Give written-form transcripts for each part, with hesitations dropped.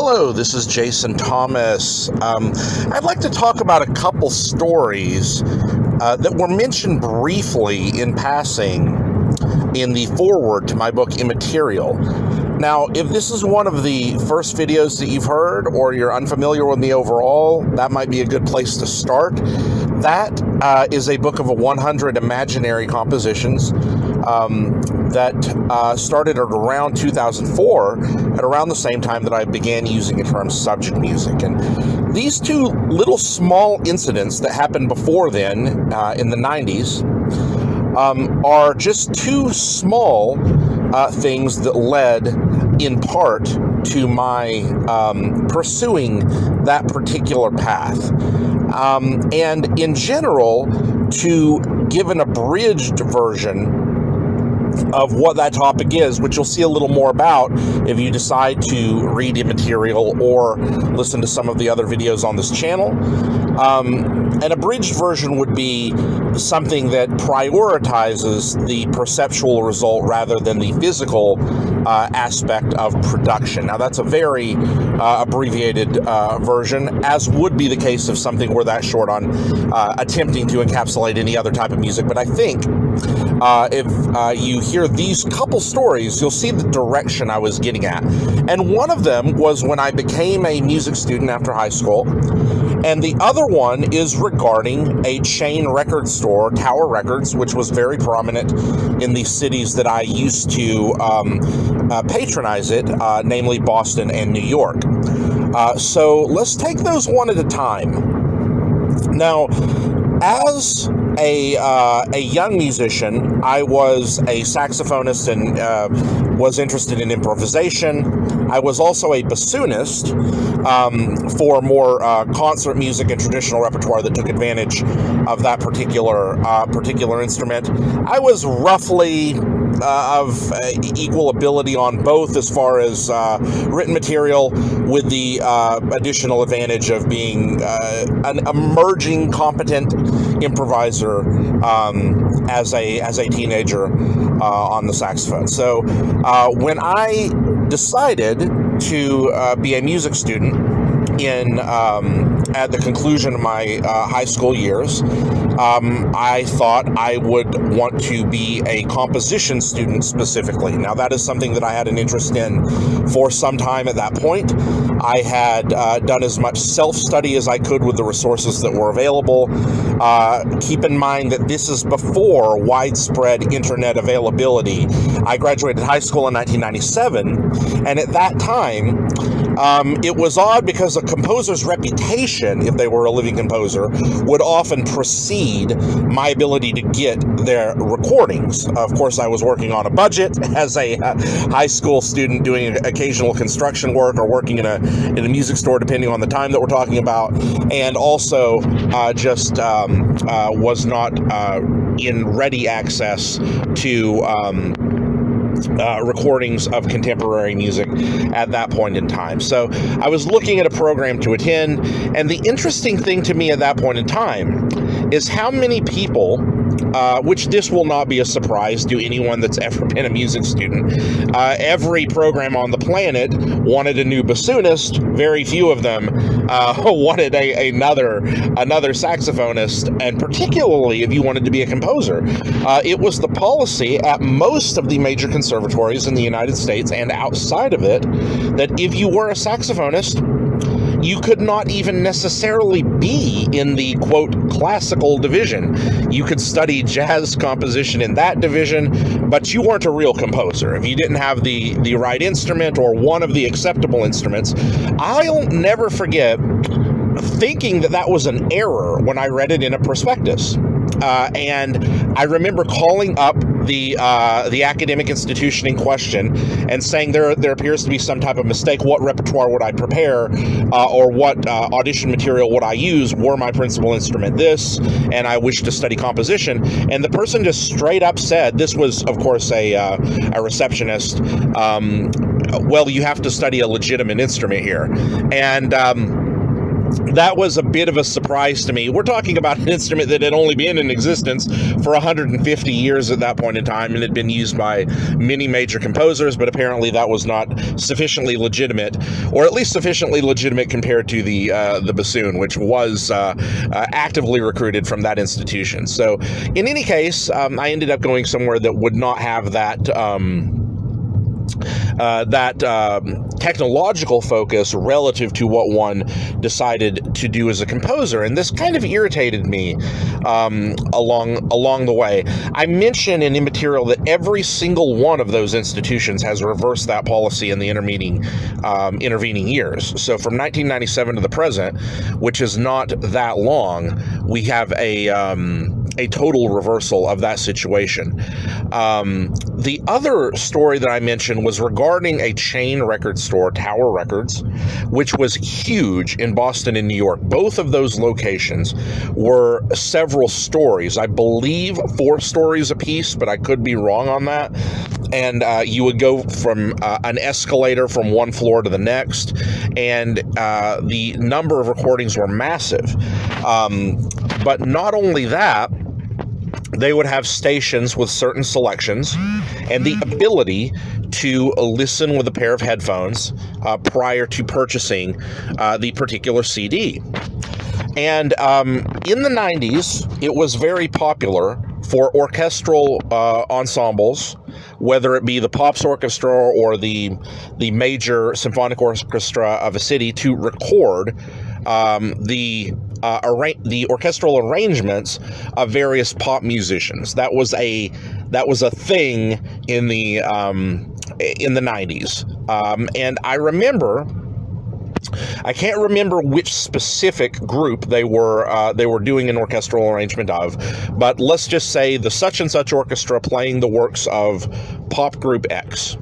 Hello, this is Jason Thomas. I'd like to talk about a couple stories that were mentioned briefly in passing in the foreword to my book, Immaterial. Now, if this is one of the first videos that you've heard, or you're unfamiliar with me overall, that might be a good place to start. That is a book of 100 imaginary compositions that started at around 2004, at around the same time that I began using the term subject music. And these two little small incidents that happened before then, in the 90s, are just two small things that led in part to my pursuing that particular path. And in general, to give an abridged version of what that topic is, which you'll see a little more about if you decide to read Immaterial or listen to some of the other videos on this channel. An abridged version would be something that prioritizes the perceptual result rather than the physical aspect of production. Now, that's a very abbreviated version, as would be the case if something were that short on attempting to encapsulate any other type of music. But I think if you hear these couple stories, you'll see the direction I was getting at. And one of them was when I became a music student after high school. And the other one is regarding a chain record store, Tower Records, which was very prominent in the cities that I used to patronize it, namely Boston and New York. So let's take those one at a time. Now, as a young musician, I was a saxophonist and was interested in improvisation. I was also a bassoonist for more concert music and traditional repertoire that took advantage of that particular instrument. I was roughly of equal ability on both as far as written material, with the additional advantage of being an emerging competent improviser as a teenager on the saxophone. So when I decided to be a music student at the conclusion of my high school years, I thought I would want to be a composition student specifically. Now, that is something that I had an interest in for some time at that point. I had done as much self-study as I could with the resources that were available. Keep in mind that this is before widespread internet availability. I graduated high school in 1997, and at that time, it was odd because a composer's reputation, if they were a living composer, would often precede my ability to get their recordings. Of course, I was working on a budget as a high school student, doing occasional construction work or working in a music store, depending on the time that we're talking about, and also just was not in ready access to recordings of contemporary music at that point in time. So I was looking at a program to attend, and the interesting thing to me at that point in time is how many people, which this will not be a surprise to anyone that's ever been a music student, every program on the planet wanted a new bassoonist. Very few of them wanted another saxophonist, and particularly if you wanted to be a composer. It was the policy at most of the major conservatories in the United States and outside of it that if you were a saxophonist, you could not even necessarily be in the, quote, classical division. You could study jazz composition in that division, but you weren't a real composer if you didn't have the right instrument or one of the acceptable instruments. I'll never forget thinking that was an error when I read it in a prospectus. And I remember calling up the academic institution in question and saying there appears to be some type of mistake. What repertoire would I prepare, or what audition material would I use? Were my principal instrument this, and I wish to study composition? And the person just straight up said, this was, of course, a receptionist, well, you have to study a legitimate instrument here. And that was a bit of a surprise to me. We're talking about an instrument that had only been in existence for 150 years at that point in time and had been used by many major composers, but apparently that was not sufficiently legitimate, or at least sufficiently legitimate compared to the bassoon, which was actively recruited from that institution. So in any case, I ended up going somewhere that would not have that technological focus relative to what one decided to do as a composer, and this kind of irritated me along the way. I mention in Immaterial that every single one of those institutions has reversed that policy in the intervening years. So from 1997 to the present, which is not that long, we have a total reversal of that situation. The other story that I mentioned was regarding a chain record store, Tower Records, which was huge in Boston and New York. Both of those locations were several stories. I believe 4 stories apiece, but I could be wrong on that. And you would go from an escalator from one floor to the next, and the number of recordings were massive. But not only that, they would have stations with certain selections and the ability to listen with a pair of headphones prior to purchasing the particular CD. And in the 90s, it was very popular for orchestral ensembles, whether it be the Pops Orchestra or the major symphonic orchestra of a city, to record the orchestral arrangements of various pop musicians. That was a thing in the 90s, and I can't remember which specific group they were doing an orchestral arrangement of, but let's just say the such and such orchestra playing the works of pop group X,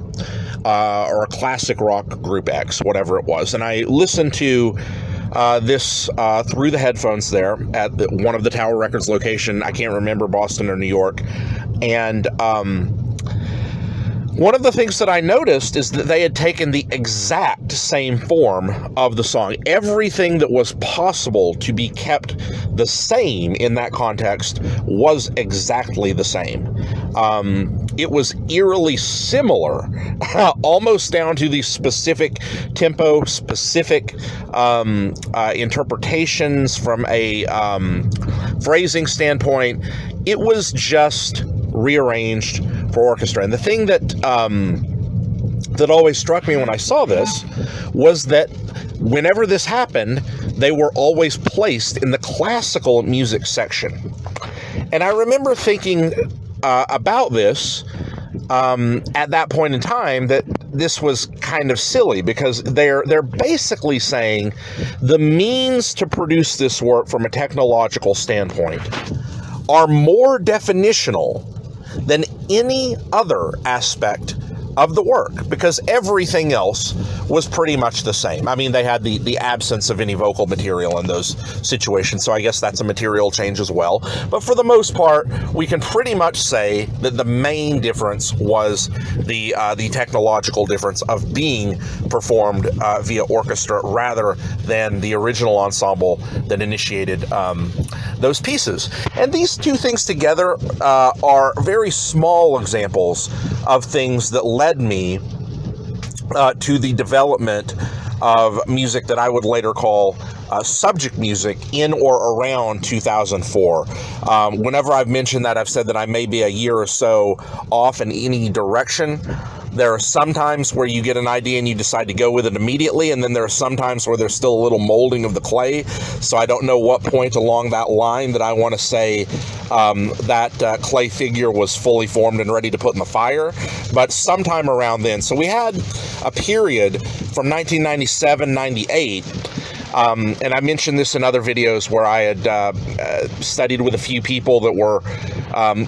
or a classic rock group X, whatever it was. And I listened to this through the headphones there at one of the Tower Records location. I can't remember, Boston or New York. And one of the things that I noticed is that they had taken the exact same form of the song. Everything that was possible to be kept the same in that context was exactly the same. It was eerily similar, almost down to the specific tempo, specific interpretations from a phrasing standpoint. It was just rearranged for orchestra. And the thing that always struck me when I saw this was that whenever this happened, they were always placed in the classical music section. And I remember thinking about this at that point in time, that this was kind of silly, because they're basically saying the means to produce this work from a technological standpoint are more definitional than any other aspect of the work, because everything else was pretty much the same. I mean, they had the absence of any vocal material in those situations, so I guess that's a material change as well. But for the most part, we can pretty much say that the main difference was the technological difference of being performed via orchestra rather than the original ensemble that initiated those pieces. And these two things together are very small examples of things that led me to the development of music that I would later call subject music in or around 2004. Whenever I've mentioned that, I've said that I may be a year or so off in any direction. There are some times where you get an idea and you decide to go with it immediately, and then there are some times where there's still a little molding of the clay, so I don't know what point along that line that I want to say that clay figure was fully formed and ready to put in the fire, but sometime around then. So we had a period from 1997-98, and I mentioned this in other videos, where I had studied with a few people that were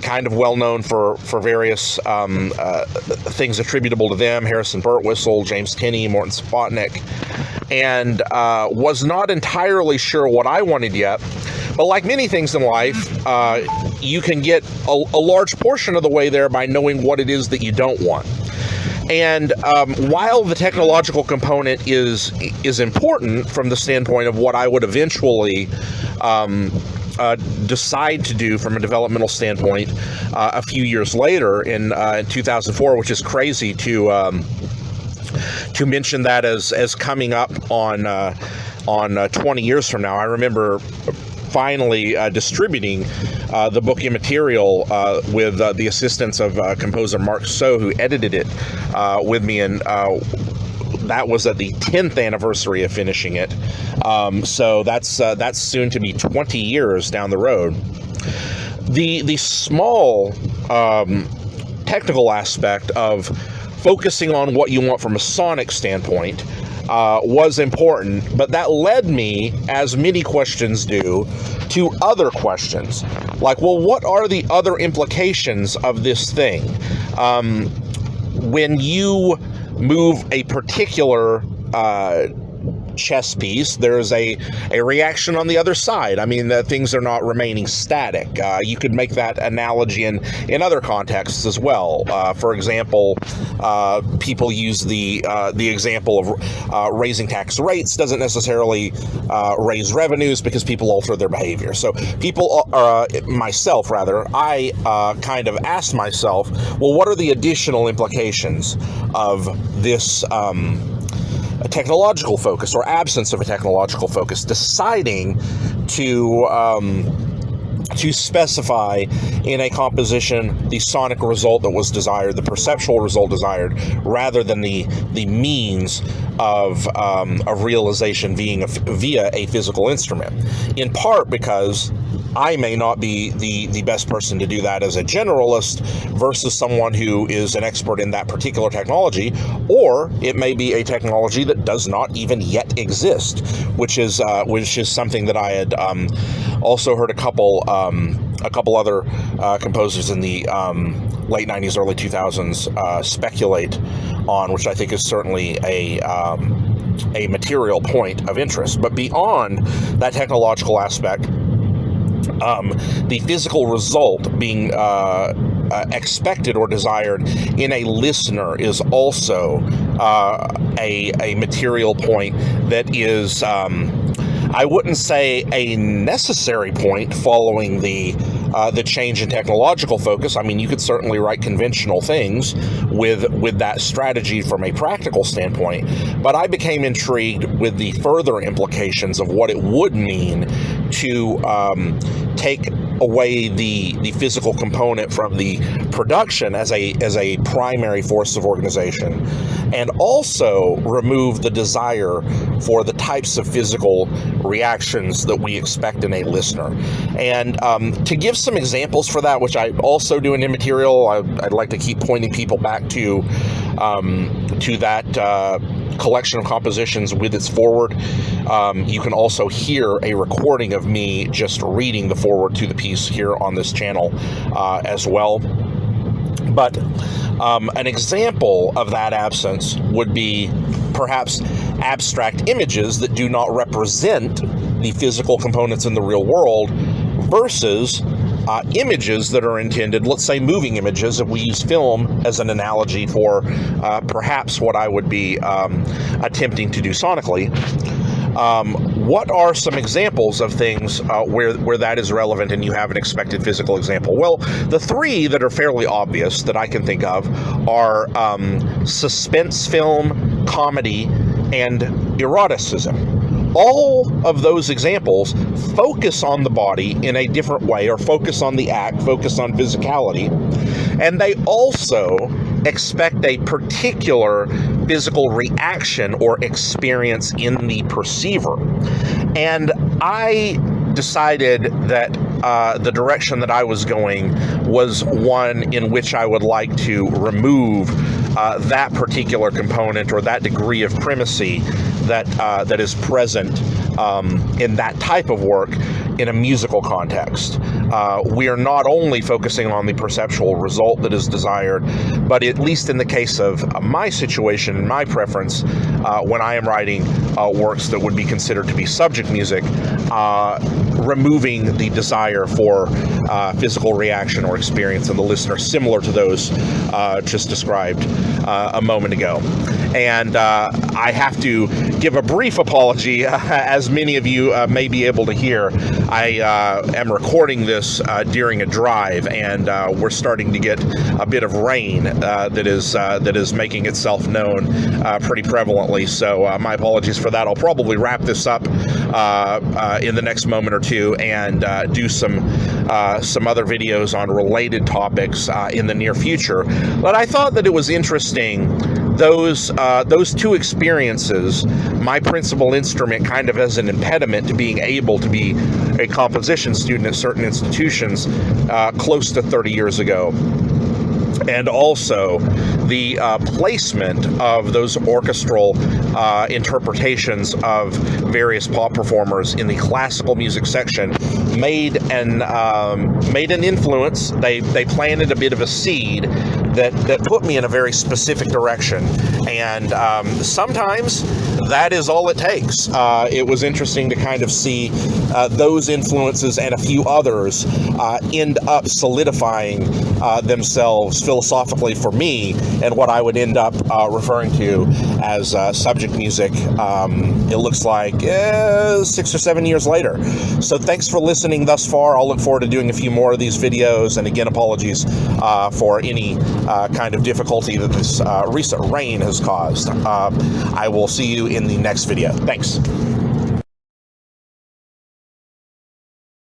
kind of well known for various things attributable to them: Harrison Birtwistle, James Tenney, Morton Spotnik, and was not entirely sure what I wanted yet. But like many things in life, you can get a large portion of the way there by knowing what it is that you don't want. And while the technological component is important from the standpoint of what I would eventually decide to do from a developmental standpoint a few years later in 2004, which is crazy to mention that as coming up on 20 years from now. I remember finally distributing the book Immaterial with the assistance of composer Mark So, who edited it with me, and that was at the 10th anniversary of finishing it. So that's soon to be 20 years down the road. The small technical aspect of focusing on what you want from a sonic standpoint was important, but that led me, as many questions do, to other questions. Like, well, what are the other implications of this thing? When you move a particular chess piece, there's a reaction on the other side. I mean, things are not remaining static. You could make that analogy in other contexts as well. For example, people use the example of raising tax rates doesn't necessarily raise revenues because people alter their behavior. So people, myself rather, I kind of asked myself, well, what are the additional implications of this a technological focus or absence of a technological focus, deciding to specify in a composition the sonic result that was desired, the perceptual result desired, rather than the means of realization via a physical instrument. In part because I may not be the best person to do that as a generalist versus someone who is an expert in that particular technology, or it may be a technology that does not even yet exist, which is something that I had also heard a couple other composers in the late 90s, early 2000s speculate on, which I think is certainly a material point of interest. But beyond that technological aspect, the physical result being expected or desired in a listener is also a material point that is, I wouldn't say a necessary point following the change in technological focus. I mean, you could certainly write conventional things with that strategy from a practical standpoint, but I became intrigued with the further implications of what it would mean to take away the physical component from the production as a primary force of organization, and also remove the desire for the types of physical reactions that we expect in a listener. And to give some examples for that, which I also do in Immaterial, I'd like to keep pointing people back to that collection of compositions with its foreword. You can also hear a recording of me just reading the foreword to the piece here on this channel as well. But an example of that absence would be perhaps abstract images that do not represent the physical components in the real world versus images that are intended, let's say moving images, if we use film as an analogy for perhaps what I would be attempting to do sonically. What are some examples of things where that is relevant and you have an expected physical example? Well, the three that are fairly obvious that I can think of are suspense film, comedy, and eroticism. All of those examples focus on the body in a different way, or focus on the act, focus on physicality, and they also expect a particular physical reaction or experience in the perceiver. And I decided that the direction that I was going was one in which I would like to remove that particular component or that degree of primacy that is present in that type of work in a musical context. We are not only focusing on the perceptual result that is desired, but at least in the case of my situation and my preference, when I am writing works that would be considered to be subject music, removing the desire for physical reaction or experience in the listener, similar to those just described a moment ago. And I have to give a brief apology, as many of you may be able to hear. I am recording this during a drive, and we're starting to get a bit of rain that is making itself known pretty prevalently. So my apologies for that. I'll probably wrap this up in the next moment or two and do some other videos on related topics in the near future. But I thought that it was interesting, those two experiences, my principal instrument kind of as an impediment to being able to be a composition student at certain institutions close to 30 years ago, and also the placement of those orchestral interpretations of various pop performers in the classical music section made an influence. They planted a bit of a seed that put me in a very specific direction, and sometimes that is all it takes. It was interesting to kind of see those influences and a few others end up solidifying themselves philosophically for me, and what I would end up referring to as subject music, it looks like 6 or 7 years later. So thanks for listening thus far. I'll look forward to doing a few more of these videos, and again, apologies for any kind of difficulty that this recent rain has caused. I will see you in the next video. Thanks.